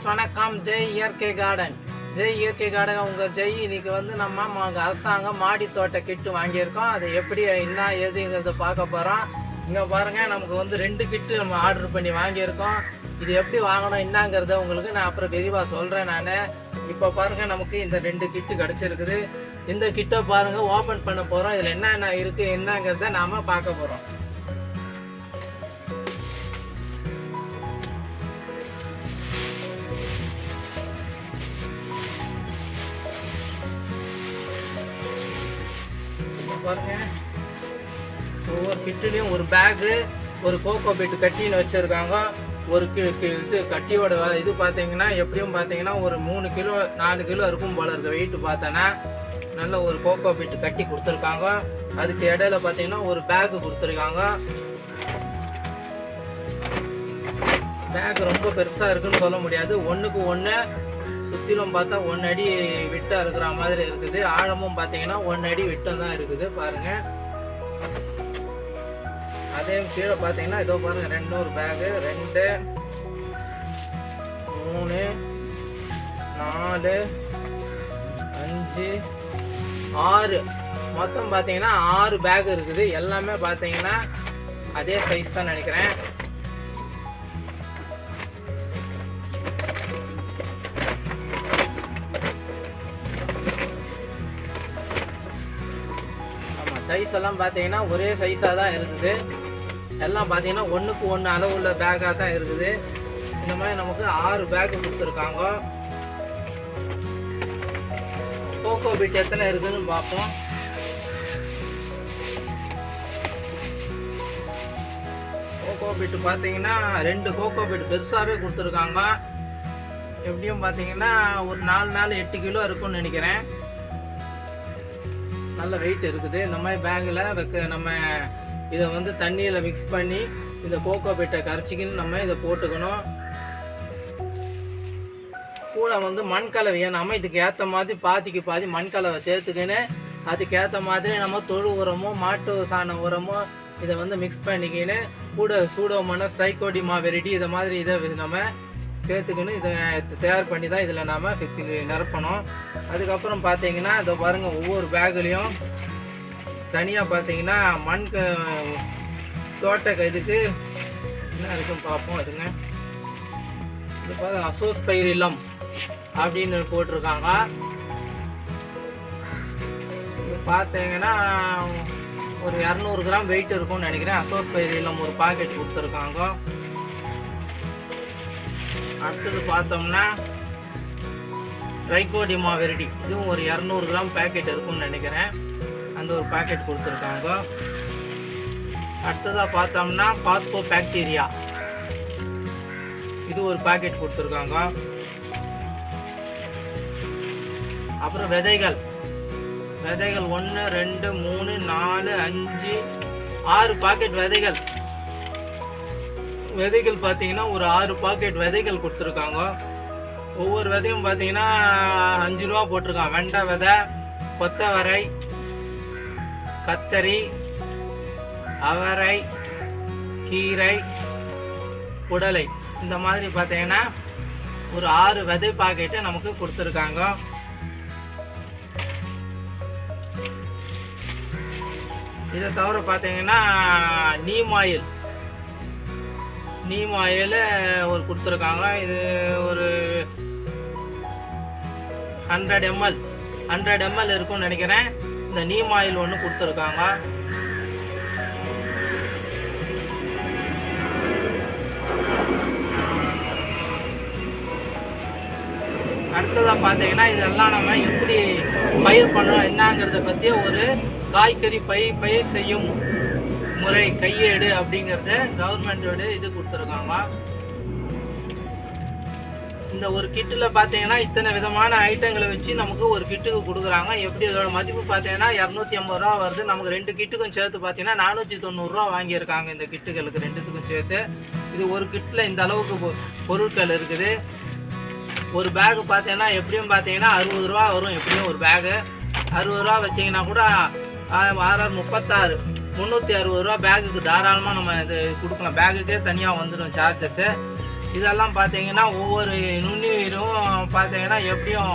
Viewers வணக்கம். ஜெய் இயற்கை garden. Jai இயற்கை கார்டன் உங்கள் ஜெய். இன்னைக்கு வந்து நம்ம அரசாங்கம் மாடி தோட்ட கிட்டு வாங்கியிருக்கோம். அது எப்படி என்ன ஏதுங்கிறத பார்க்க போகிறோம். இங்கே பாருங்கள், நமக்கு வந்து 2 கிட்டு நம்ம ஆர்டர் பண்ணி வாங்கியிருக்கோம். இது எப்படி வாங்கணும் என்னங்கிறத உங்களுக்கு நான் அப்புறம் விரிவாக சொல்கிறேன். நான் இப்போ பாருங்கள், நமக்கு இந்த 2 கிட்டு கிடச்சிருக்குது. இந்த கிட்டை பாருங்கள், ஓப்பன் பண்ண போகிறோம். இதில் என்னென்ன இருக்குது என்னங்கிறத நாம் பார்க்க போகிறோம். பாருங்க, ஒவ்வொரு கிட்டுலையும் ஒரு பேகு, ஒரு கோகோ பீட் கட்டின்னு வச்சுருக்காங்க. ஒரு இது கட்டியோட இது பார்த்தீங்கன்னா எப்படியும் பார்த்தீங்கன்னா ஒரு 3 கிலோ 4 கிலோ இருக்கும் போல இருக்க வெயிட் பார்த்தோன்னா. நல்ல ஒரு கோகோ பீட் கட்டி கொடுத்துருக்காங்க. அதுக்கு இடையில பார்த்தீங்கன்னா ஒரு பேகு கொடுத்துருக்காங்க. பேக் ரொம்ப பெருசாக இருக்குன்னு சொல்ல முடியாது. ஒன்றுக்கு ஒன்று சுற்றிலும் பார்த்தா 1 அடி விட்டாக இருக்கிற மாதிரி இருக்குது. ஆழமும் பார்த்தீங்கன்னா 1 அடி விட்டம் தான் இருக்குது. பாருங்கள், அதே கீழே பார்த்தீங்கன்னா இதோ பாருங்கள், 200 பேகு 2 3 4 5 6 மொத்தம் பார்த்தீங்கன்னா 6 பேக் இருக்குது. எல்லாமே பார்த்தீங்கன்னா அதே சைஸ் தான் நினைக்கிறேன். சைஸ் எல்லாம் பார்த்தீங்கன்னா ஒரே சைஸாக தான் இருக்குது. எல்லாம் பார்த்தீங்கன்னா 1க்கு 1 அளவு உள்ள பேக்காக தான் இருக்குது. இந்த மாதிரி நமக்கு 6 பேக் கொடுத்துருக்காங்க. கோகோ பீட் எத்தனை இருக்குதுன்னு பார்ப்போம். கோகோ பீட் பார்த்தீங்கன்னா 2 கோகோ பீட் பெருசாகவே கொடுத்துருக்காங்க. எப்படியும் பார்த்தீங்கன்னா ஒரு 8 கிலோ இருக்குன்னு நினைக்கிறேன். நல்ல வெயிட் இருக்குது. இந்த மாதிரி பேக்கில் நம்ம இதை வந்து தண்ணியில் மிக்ஸ் பண்ணி இந்த கோகோ பீட்டை கரைச்சிக்கின்னு நம்ம இதை போட்டுக்கணும். கூட வந்து மண்கலவையை நம்ம இதுக்கு ஏற்ற மாதிரி பாதிக்கு பாதி மண்கலவை சேர்த்துக்கின்னு அதுக்கேற்ற மாதிரி நம்ம தொழு உரமோ மாட்டு சாண உரமோ இதை வந்து மிக்ஸ் பண்ணிக்கின்னு கூட சூடோமோனாஸ் ட்ரைகோடிமா வெரைட்டி இதை மாதிரி இதை நம்ம சேர்த்துக்கின்னு இதை தயார் பண்ணி தான் இதில் நாம் நிரப்பணும். அதுக்கப்புறம் பார்த்தீங்கன்னா இதை பாருங்கள், ஒவ்வொரு பேக்லேயும் தனியாக பார்த்தீங்கன்னா தோட்ட இதுக்கு என்ன இருக்குன்னு பார்ப்போம். அதுங்க இது பார்த்தா அசோஸ்பைரிலம் அப்படின்னு போட்டிருக்காங்க. இது பார்த்தீங்கன்னா ஒரு 200 கிராம் வெயிட் இருக்கும்னு நினைக்கிறேன். அசோஸ்பைரிலம் ஒரு பாக்கெட் கொடுத்துருக்காங்க. அடுத்தது பார்த்தோம்னா ட்ரைகோடிமா வெரைட்டி, இதுவும் ஒரு 200 கிராம் பேக்கெட் இருக்கும்னு நினைக்கிறேன். அந்த ஒரு பேக்கெட் கொடுத்துருக்காங்க. அடுத்ததாக பார்த்தோம்னா பாஸ்போ பாக்டீரியா, இது ஒரு பேக்கெட் கொடுத்துருக்காங்க. அப்புறம் விதைகள் 1 2 3 4 5 6 பாக்கெட் விதைகள் பார்த்தீங்கன்னா ஒரு 6 பாக்கெட் விதைகள் கொடுத்துருக்காங்க. ஒவ்வொரு விதையும் பார்த்தீங்கன்னா 5 ரூபா போட்டிருக்காங்க. வெண்டை விதை, கொத்தவரை, கத்தரி, அவரை, கீரை, புடலை, இந்த மாதிரி பார்த்தீங்கன்னா ஒரு 6 விதை பாக்கெட்டு நமக்கு கொடுத்துருக்காங்க. இதை தவிர பார்த்தீங்கன்னா நீம் ஆயில் ஒரு கொடுத்துருக்காங்க. இது ஒரு 100 ml இருக்கும்னு நினைக்கிறேன். இந்த நீம் ஆயில் ஒன்று கொடுத்துருக்காங்க. அடுத்ததாக பார்த்தீங்கன்னா இதெல்லாம் நம்ம எப்படி பயிர் பண்ணணும் என்னங்கிறத பற்றி ஒரு காய்கறி பயிர் செய்யும் முறை கையேடு அப்படிங்கிறத கவர்மெண்டோட இது கொடுத்துருக்காங்க. இந்த ஒரு கிட்டில் பார்த்தீங்கன்னா இத்தனை விதமான ஐட்டங்களை வச்சு நமக்கு ஒரு கிட்டுக்கு கொடுக்குறாங்க. எப்படி அதோட மதிப்பு பார்த்தீங்கன்னா 250 ரூபா வருது. நமக்கு 2 கிட்டுக்கும் சேர்த்து பார்த்தீங்கன்னா 490 ரூபா வாங்கியிருக்காங்க. இந்த கிட்டுகளுக்கு 2த்துக்கும் சேர்த்து. இது ஒரு கிட்டில் இந்த அளவுக்கு பொருட்கள் இருக்குது. ஒரு பேகு பார்த்தீங்கன்னா எப்படியும் பார்த்தீங்கன்னா 60 ரூபா வரும். எப்படியும் ஒரு பேகு 60 ரூபா வச்சிங்கன்னா கூட 36 360 ரூபா பேகுக்கு தாராளமாக நம்ம இது கொடுக்கலாம். பேகுக்கே தனியாக வந்துடும் சார்ஜஸ்ஸு. இதெல்லாம் பார்த்தீங்கன்னா ஒவ்வொரு நுண்ணுயிரும் பார்த்தீங்கன்னா எப்படியும்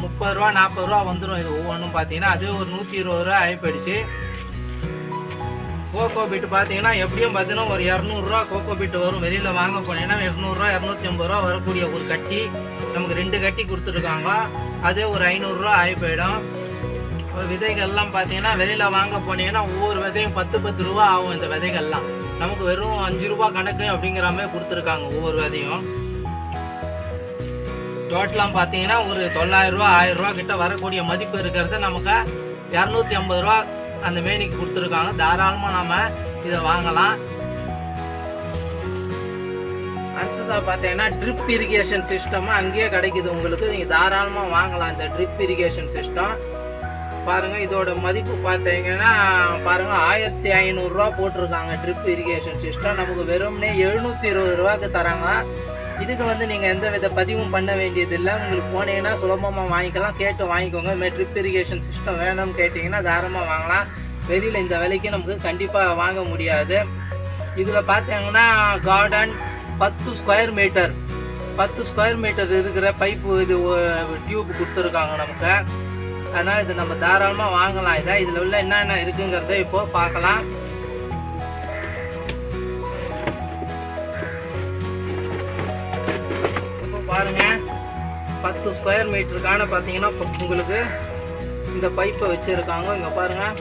30 ரூபா 40 ரூபா வந்துடும். இது ஒவ்வொன்றும் பார்த்தீங்கன்னா அது ஒரு 120 ரூபா ஆகி போயிடுச்சு. கோகோ பீட்டு பார்த்தீங்கன்னா எப்படியும் பார்த்தீங்கன்னா ஒரு 200 ரூபா கோகோ பீட்டு வரும். வெளியில் வாங்க போனீங்கன்னா 200 ரூபா 250 ரூபா வரக்கூடிய ஒரு கட்டி நமக்கு 2 கட்டி கொடுத்துருக்காங்க. அதே ஒரு 500 ரூபா ஆகி போயிடும். விதைகள்லாம் பார்த்தீங்கன்னா வெளியில் வாங்க போனீங்கன்னா ஒவ்வொரு விதையும் 10 ரூபா ஆகும். இந்த விதைகள்லாம் நமக்கு வெறும் 5 ரூபா கணக்கு அப்படிங்கிற மாதிரி கொடுத்துருக்காங்க ஒவ்வொரு விதையும். டோட்டலாம் பார்த்தீங்கன்னா ஒரு 900 ரூபா 1000 ரூபா கிட்ட வரக்கூடிய மதிப்பு இருக்கிறத நமக்கு 250 ரூபா அந்த மேனிக்கு கொடுத்துருக்காங்க. தாராளமாக நம்ம இதை வாங்கலாம். அடுத்ததாக பார்த்தீங்கன்னா ட்ரிப் இரிகேஷன் சிஸ்டம் அங்கேயே கிடைக்குது உங்களுக்கு. நீங்கள் தாராளமாக வாங்கலாம் இந்த ட்ரிப் இரிகேஷன் சிஸ்டம். பாருங்கள் இதோட மதிப்பு பார்த்தீங்கன்னா பாருங்கள் 1500 ரூபா போட்டிருக்காங்க. ட்ரிப் இரிகேஷன் சிஸ்டம் நமக்கு வெறும்னே 720 ரூபாய்க்கு தராங்க. இதுக்கு வந்து நீங்கள் எந்த வித பதிவும் பண்ண வேண்டியதில்லை. உங்களுக்கு போனீங்கன்னா சுலபமாக வாங்கிக்கலாம். கேட்டு வாங்கிக்கோங்க. இதுமாதிரி ட்ரிப் இரிகேஷன் சிஸ்டம் வேணும்னு கேட்டிங்கன்னா தாராளமாக வாங்கலாம். வெளியில் இந்த விலைக்கு நமக்கு கண்டிப்பாக வாங்க முடியாது. இதில் பார்த்தீங்கன்னா கார்டன் 10 ஸ்கொயர் மீட்டர் இருக்கிற பைப்பு இது டியூப் கொடுத்துருக்காங்க நமக்கு. அதனால் இது நம்ம தாராளமாக வாங்கலாம். இதில் உள்ள என்னென்ன இருக்குங்கிறத இப்போது பார்க்கலாம். பாருங்க 10 ஸ்கொயர் மீட்டருக்கான பார்த்தீங்கன்னா உங்களுக்கு இந்த பைப்பை வச்சுருக்காங்க. இங்கே பாருங்கள்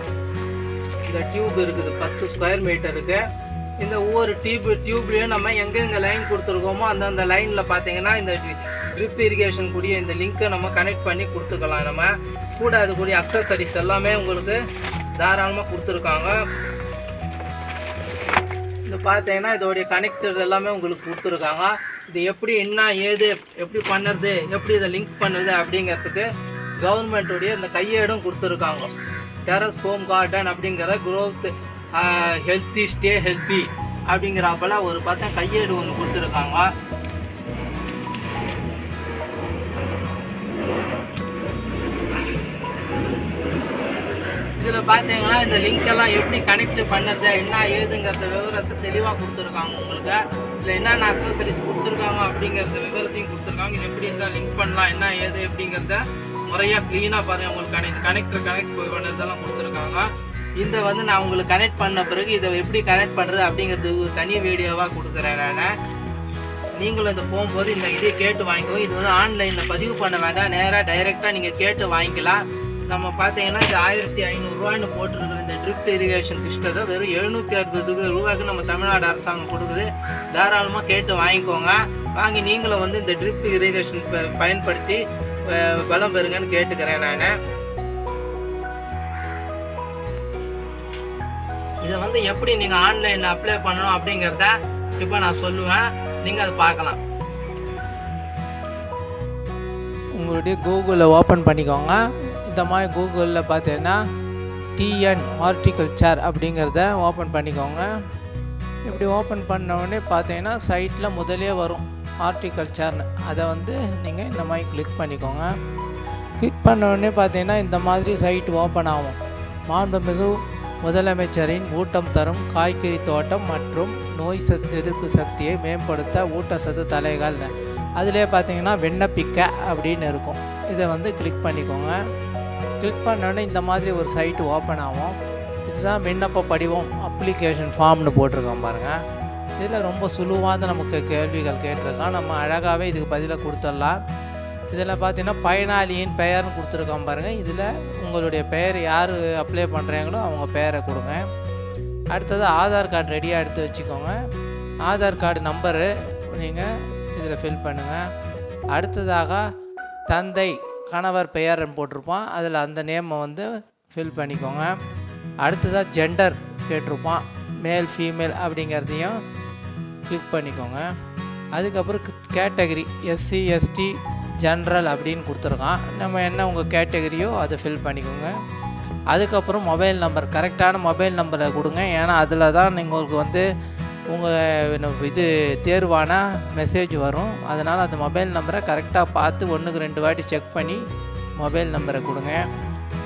இந்த டியூப் இருக்குது 10 ஸ்கொயர் மீட்டருக்கு. இந்த ஒவ்வொரு டியூப்லேயும் நம்ம எங்கெங்கே லைன் கொடுத்துருக்கோமோ அந்தந்த லைனில் பார்த்தீங்கன்னா இந்த ட்ரிப் இரிகேஷன் கூடிய இந்த லிங்க்கை நம்ம கனெக்ட் பண்ணி கொடுத்துக்கலாம். நம்ம கூட அதுக்கூடிய அக்சசரிஸ் எல்லாமே உங்களுக்கு தாராளமாக கொடுத்துருக்காங்க. இது பார்த்தீங்கன்னா இதோடைய கனெக்டர் எல்லாமே உங்களுக்கு கொடுத்துருக்காங்க. இது எப்படி என்ன ஏது எப்படி பண்ணுறது எப்படி இதை லிங்க் பண்ணுறது அப்படிங்கிறதுக்கு கவர்மெண்ட்டுடைய இந்த கையேடும் கொடுத்துருக்காங்க. டெரஸ் கார்டன் அப்படிங்கிற growth ஹெல்த்தி ஸ்டே ஹெல்த்தி அப்படிங்கிறப்பல ஒரு பார்த்தா கையேடு ஒன்று கொடுத்துருக்காங்க. இதில் பார்த்தீங்கன்னா இந்த லிங்க்கெல்லாம் எப்படி கனெக்ட் பண்ணுறது என்ன ஏதுங்கிறத விவரத்தை தெளிவாக கொடுத்துருக்காங்க. உங்களுக்கு இதில் என்னென்ன அக்சசரிஸ் கொடுத்துருக்காங்க அப்படிங்கிறத விவரத்தையும் கொடுத்துருக்காங்க. இது எப்படி இருந்தால் லிங்க் பண்ணலாம் என்ன ஏது அப்படிங்கிறத முறையாக க்ளீனாக பாருங்கள். உங்களுக்கு கனெக்ட் பண்ணுறதெல்லாம் கொடுத்துருக்காங்க. இந்த வந்து நான் உங்களுக்கு கனெக்ட் பண்ண பிறகு இதை எப்படி கனெக்ட் பண்ணுறது அப்படிங்கிறது தனி வீடியோவாக கொடுக்குறேன் நான். நீங்களும் இதை போகும்போது இந்த இதை கேட்டு வாங்கிக்கோங்க. இது வந்து ஆன்லைனில் பதிவு பண்ண வேண்டாம். நேராக டைரெக்டாக நீங்கள் கேட்டு வாங்கிக்கலாம். நம்ம பார்த்தீங்கன்னா இந்த 1500 ரூபாய்னு போட்டிருக்கிற இந்த ட்ரிப் இரிகேஷன் சிஸ்டத்தை வெறும் 760 ரூபாய்க்கு நம்ம தமிழ்நாடு அரசாங்கம் கொடுக்குது. தாராளமாக கேட்டு வாங்கிக்கோங்க. வாங்கி நீங்களும் வந்து இந்த ட்ரிப் இரிகேஷன் பயன்படுத்தி பலம் பெறுங்கன்னு கேட்டுக்கிறேன் நான். இதை வந்து எப்படி நீங்கள் ஆன்லைனில் அப்ளை பண்ணணும் அப்படிங்கிறத இப்போ நான் சொல்லுவேன். நீங்கள் அதை பார்க்கலாம். உங்களுடைய கூகுளில் ஓப்பன் பண்ணிக்கோங்க. இந்த மாதிரி கூகுளில் பார்த்தீங்கன்னா டிஎன் ஹார்டிகல்ச்சர் அப்படிங்கிறத ஓப்பன் பண்ணிக்கோங்க. இப்படி ஓப்பன் பண்ண உடனே பார்த்தீங்கன்னா சைட்டில் முதலே வரும் ஹார்டிகல்ச்சர்னு. அதை வந்து நீங்கள் இந்த மாதிரி கிளிக் பண்ணிக்கோங்க. கிளிக் பண்ண உடனே பார்த்தீங்கன்னா இந்த மாதிரி சைட் ஓப்பன் ஆகும். மாண்புமிகு முதலமைச்சரின் ஊட்டம் தரும் காய்கறி தோட்டம் மற்றும் நோய் எதிர்ப்பு சக்தியை மேம்படுத்த ஊட்டச்சத்து தலைகள் அதிலே பார்த்தீங்கன்னா விண்ணப்பிக்க அப்படின்னு இருக்கும். இதை வந்து கிளிக் பண்ணிக்கோங்க. கிளிக் பண்ணோடனே இந்த மாதிரி ஒரு சைட்டு ஓப்பன் ஆகும். இதுதான் விண்ணப்ப படிவம் அப்ளிகேஷன் ஃபார்ம்னு போட்டிருக்கோம் பாருங்கள். இதில் ரொம்ப சுலுவாக நமக்கு கேள்விகள் கேட்டிருக்கான். நம்ம அழகாகவே இதுக்கு பதிலாக கொடுத்துடலாம். இதில் பார்த்தீங்கன்னா பயனாளியின் பெயர்னு கொடுத்துருக்கோம் பாருங்கள். இதில் உங்களுடைய பெயர் யார் அப்ளை பண்ணுறாங்களோ அவங்க பெயரை கொடுங்க. அடுத்தது ஆதார் கார்டு ரெடியாக எடுத்து வச்சுக்கோங்க. ஆதார் கார்டு நம்பரு நீங்கள் இதில் ஃபில் பண்ணுங்கள். அடுத்ததாக தந்தை கணவர் பெயர்னு போட்டிருப்பான். அதில் அந்த நேமை வந்து ஃபில் பண்ணிக்கோங்க. அடுத்ததாக ஜெண்டர் கேட்டிருப்பான், மேல் ஃபீமேல் அப்படிங்கிறதையும் கிளிக் பண்ணிக்கோங்க. அதுக்கப்புறம் கேட்டகரி எஸ்சி எஸ்டி ஜென்ரல் அப்படின்னு கொடுத்துருக்கான். நம்ம என்ன உங்கள் கேட்டகரியோ அதை ஃபில் பண்ணிக்கோங்க. அதுக்கப்புறம் மொபைல் நம்பர் கரெக்டான மொபைல் நம்பரை கொடுங்க. ஏன்னா அதில் தான் உங்களுக்கு வந்து உங்கள் இது தேர்வான மெசேஜ் வரும். அதனால் அந்த மொபைல் நம்பரை கரெக்டாக பார்த்து 1க்கு 2 வாட்டி செக் பண்ணி மொபைல் நம்பரை கொடுங்க.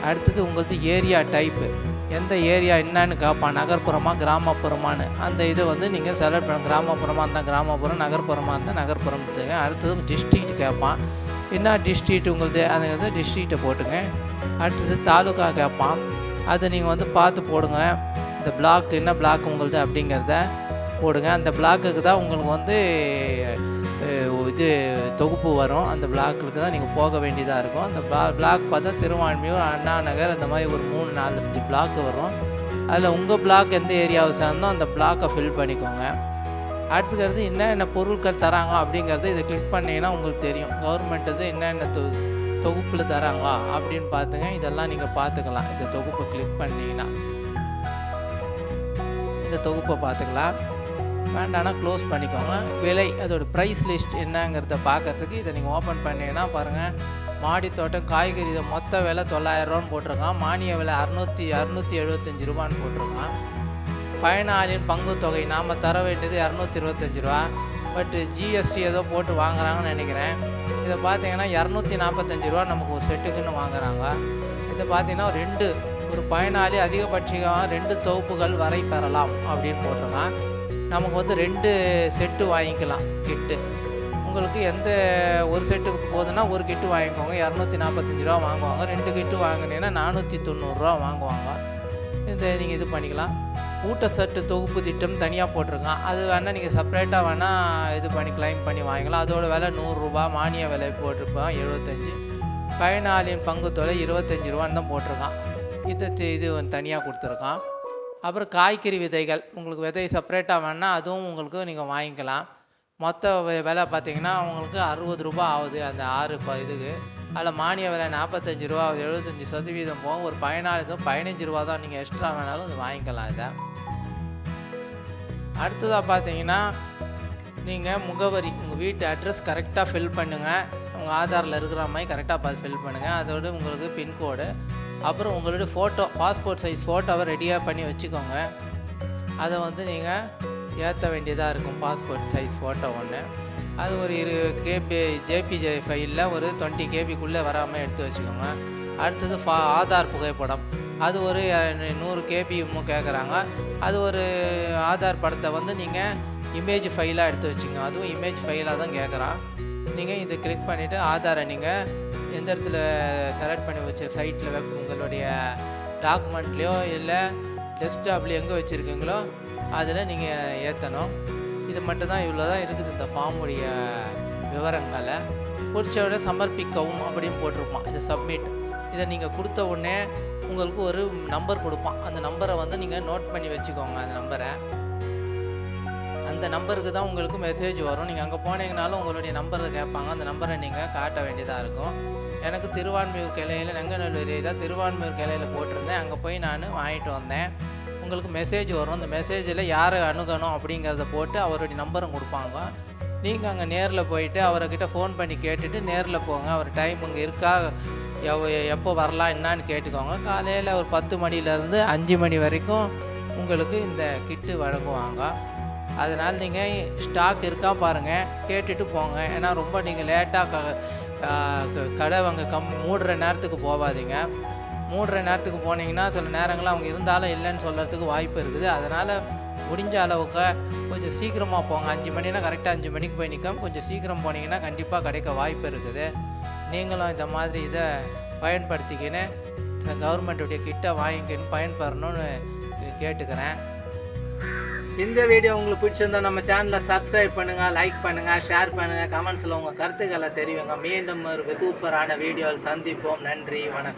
அடுத்தது உங்களுக்கு ஏரியா டைப்பு எந்த ஏரியா என்னன்னு கேட்பான், நகர்ப்புறமா கிராமப்புறமானு. அந்த இதை வந்து நீங்கள் செலக்ட் பண்ண, கிராமப்புறமாக இருந்தால் கிராமப்புறம், நகர்ப்புறமாக இருந்தால் நகர்ப்புறம். அடுத்தது டிஸ்ட்ரிக்ட் கேட்பான், என்ன டிஸ்ட்ரிக்ட் உங்களுது அதுங்கிறத டிஸ்ட்ரிக்டை போட்டுங்க. அடுத்தது தாலுக்கா கேட்பான், அதை நீங்கள் வந்து பார்த்து போடுங்க. இந்த பிளாக் என்ன பிளாக் உங்களுது அப்படிங்கிறத போடுங்க. அந்த பிளாக்குக்கு தான் உங்களுக்கு வந்து இது தொகுப்பு வரும். அந்த பிளாக்குக்கு தான் நீங்கள் போக வேண்டியதாக இருக்கும். அந்த பிளாக் பார்த்தா திருவான்மியூர், அண்ணா நகர், அந்த மாதிரி ஒரு 3-4 பிளாக்கு வரும். அதில் உங்கள் பிளாக் எந்த ஏரியாவை சேர்ந்தோ அந்த பிளாக்கை ஃபில் பண்ணிக்கோங்க. அடுத்துக்கிறது என்னென்ன பொருட்கள் தராங்க அப்படிங்கிறது இதை கிளிக் பண்ணிங்கன்னா உங்களுக்கு தெரியும். கவர்மெண்ட் இது என்னென்ன தொகுப்பில் தராங்க அப்படின்னு பார்த்துங்க. இதெல்லாம் நீங்கள் பார்த்துக்கலாம். இந்த தொகுப்பை கிளிக் பண்ணிங்கன்னா இந்த தொகுப்பை பார்த்துக்கலாம். வேண்டானா க்ளோஸ் பண்ணிக்கோங்க. விலை, அதோட ப்ரைஸ் லிஸ்ட் என்னங்கிறத பார்க்கறதுக்கு இதை நீங்கள் ஓப்பன் பண்ணிங்கன்னா பாருங்கள். மாடி தோட்டம் காய்கறி இதை மொத்த விலை 900 ரூபான்னு போட்டிருக்கான். மானிய விலை 675 ரூபான்னு போட்டிருக்கான். பயனாளியின் பங்கு தொகை நாம் தர வேண்டியது 225 ரூபா. பட் ஜிஎஸ்டி ஏதோ போட்டு வாங்குறாங்கன்னு நினைக்கிறேன். இதை பார்த்தீங்கன்னா 245 ரூபா நமக்கு ஒரு செட்டுக்குன்னு வாங்குறாங்க. இதை பார்த்தீங்கன்னா ஒரு பயனாளி அதிகபட்சமாக 2 தொகுப்புகள் வரை பெறலாம் அப்படின்னு போட்டிருக்கான். நமக்கு வந்து 2 செட்டு வாங்கிக்கலாம் கிட்டு. உங்களுக்கு எந்த ஒரு செட்டுக்கு போகுதுன்னா ஒரு கிட்டு வாங்கிக்கோங்க. 245 ரூபா வாங்குவாங்க. 2 கிட்டு வாங்கினீங்கன்னா 490 ரூபா வாங்குவாங்க. நீங்கள் இது பண்ணிக்கலாம். ஊட்டச்சத்து தொகுப்பு திட்டம் தனியாக போட்டிருக்கான். அது வேணால் நீங்கள் செப்பரேட்டாக வேணால் இது பண்ணி கிளைம் பண்ணி வாங்கிக்கலாம். அதோட விலை 100 ரூபா. மானிய விலை போட்டிருப்பான் 75. பயனாளியின் பங்கு தொகை 25 ரூபான்னு தான் போட்டிருக்கான். இது தனியாக கொடுத்துருக்கான். அப்புறம் காய்கறி விதைகள், உங்களுக்கு விதை செப்பரேட்டாக வேணால் அதுவும் உங்களுக்கு நீங்கள் வாங்கிக்கலாம். மொத்த விலை பார்த்திங்கன்னா உங்களுக்கு 60 ரூபா ஆகுது அந்த 6 இதுக்கு. அதில் மானிய விலை 45 ரூபா ஆகுது. 75% போகும். ஒரு பயனாளிக்கும் 15 ரூபா தான். நீங்கள் எக்ஸ்ட்ரா வேணாலும் இது வாங்கிக்கலாம். இதை அடுத்ததாக பார்த்தீங்கன்னா நீங்கள் முகவரி, உங்கள் வீட்டு அட்ரஸ் கரெக்டாக ஃபில் பண்ணுங்கள். உங்கள் ஆதாரில் இருக்கிற மாதிரி கரெக்டாக பார்த்து ஃபில் பண்ணுங்கள். அதோடு உங்களுக்கு பின்கோடு, அப்புறம் உங்களுடைய ஃபோட்டோ, பாஸ்போர்ட் சைஸ் ஃபோட்டோவை ரெடியாக பண்ணி வச்சுக்கோங்க. அதை வந்து நீங்கள் ஏற்ற வேண்டியதாக இருக்கும். பாஸ்போர்ட் சைஸ் ஃபோட்டோ ஒன்று, அது ஒரு 20 KB ஜேபிஜே ஃபைலில் ஒரு 20 KBக்குள்ளே வராமல் எடுத்து வச்சுக்கோங்க. அடுத்தது ஆதார் புகைப்படம், அது ஒரு 100 KB கேட்குறாங்க. அது ஒரு ஆதார் படத்தை வந்து நீங்கள் இமேஜ் ஃபைலாக எடுத்து வச்சுக்கோங்க. அதுவும் இமேஜ் ஃபைலாக தான் கேட்குறான். நீங்கள் இதை கிளிக் பண்ணிவிட்டு ஆதாரை நீங்கள் எந்த இடத்துல செலக்ட் பண்ணி வச்ச சைட்டில் உங்களுடைய டாக்குமெண்ட்லேயோ இல்லை டெஸ்க்டாப்லேயோ எங்கே வச்சுருக்கீங்களோ அதில் நீங்கள் ஏற்றணும். இது மட்டும் தான், இவ்வளோ தான் இருக்குது இந்த ஃபார்முடைய விவரங்களை. குறிச்சோட சமர்ப்பிக்கவும் அப்படின்னு போட்டிருப்பான். இதை சப்மிட், இதை நீங்கள் கொடுத்த உடனே உங்களுக்கு ஒரு நம்பர் கொடுப்பான். அந்த நம்பரை வந்து நீங்கள் நோட் பண்ணி வச்சுக்கோங்க. அந்த நம்பருக்கு தான் உங்களுக்கு மெசேஜ் வரும். நீங்கள் அங்கே போனீங்கனாலும் உங்களுடைய நம்பரை கேட்பாங்க. அந்த நம்பரை நீங்கள் காட்ட வேண்டியதாக இருக்கும். எனக்கு திருவான்மியூர் கிளையில், நெங்கநல்லூர் ஏரியாவில் திருவான்மியூர் கிளையில் போட்டிருந்தேன். அங்கே போய் நான் வாங்கிட்டு வந்தேன். உங்களுக்கு மெசேஜ் வரும். அந்த மெசேஜில் யாரை அணுகணும் அப்படிங்கிறத போட்டு அவருடைய நம்பரும் கொடுப்பாங்க. நீங்கள் அங்கே நேரில் போயிட்டு அவர்கிட்ட ஃபோன் பண்ணி கேட்டுட்டு நேரில் போங்க. அவர் டைம் இங்கே இருக்கா, எப்போ வரலாம் என்னான்னு கேட்டுக்கோங்க. காலையில் ஒரு 10 மணிலேருந்து 5 மணி வரைக்கும் உங்களுக்கு இந்த கிட்டு வழங்குவாங்க. அதனால் நீங்கள் ஸ்டாக் இருக்கா பாருங்கள், கேட்டுட்டு போங்க. ஏன்னா ரொம்ப நீங்கள் லேட்டாக கடை மூடுற நேரத்துக்கு போகாதீங்க. மூடுற நேரத்துக்கு போனீங்கன்னா சில நேரங்களில் அவங்க இருந்தாலும் இல்லைன்னு சொல்கிறதுக்கு வாய்ப்பு இருக்குது. அதனால் முடிஞ்ச அளவுக்கு கொஞ்சம் சீக்கிரமாக போங்க. 5 மணினா கரெக்டாக 5 மணிக்கு போய் நிற்காம கொஞ்சம் சீக்கிரம் போனீங்கன்னா கண்டிப்பாக கிடைக்க வாய்ப்பு இருக்குது. நீங்களும் இந்த மாதிரி இதை பயன்படுத்திக்கின்னு கவர்மெண்ட்டுடைய கிட்ட வாங்கிக்கின்னு பயன்பெறணும்னு கேட்டுக்கிறேன். இந்த வீடியோ உங்களுக்கு பிடிச்சிருந்தா நம்ம சேனலை சப்ஸ்கிரைப் பண்ணுங்கள், லைக் பண்ணுங்கள், ஷேர் பண்ணுங்கள், கமெண்ட்ஸில் உங்கள் கருத்துக்களை தெரிவிங்க. மீண்டும் ஒரு சூப்பரான வீடியோவில் சந்திப்போம். நன்றி, வணக்கம்.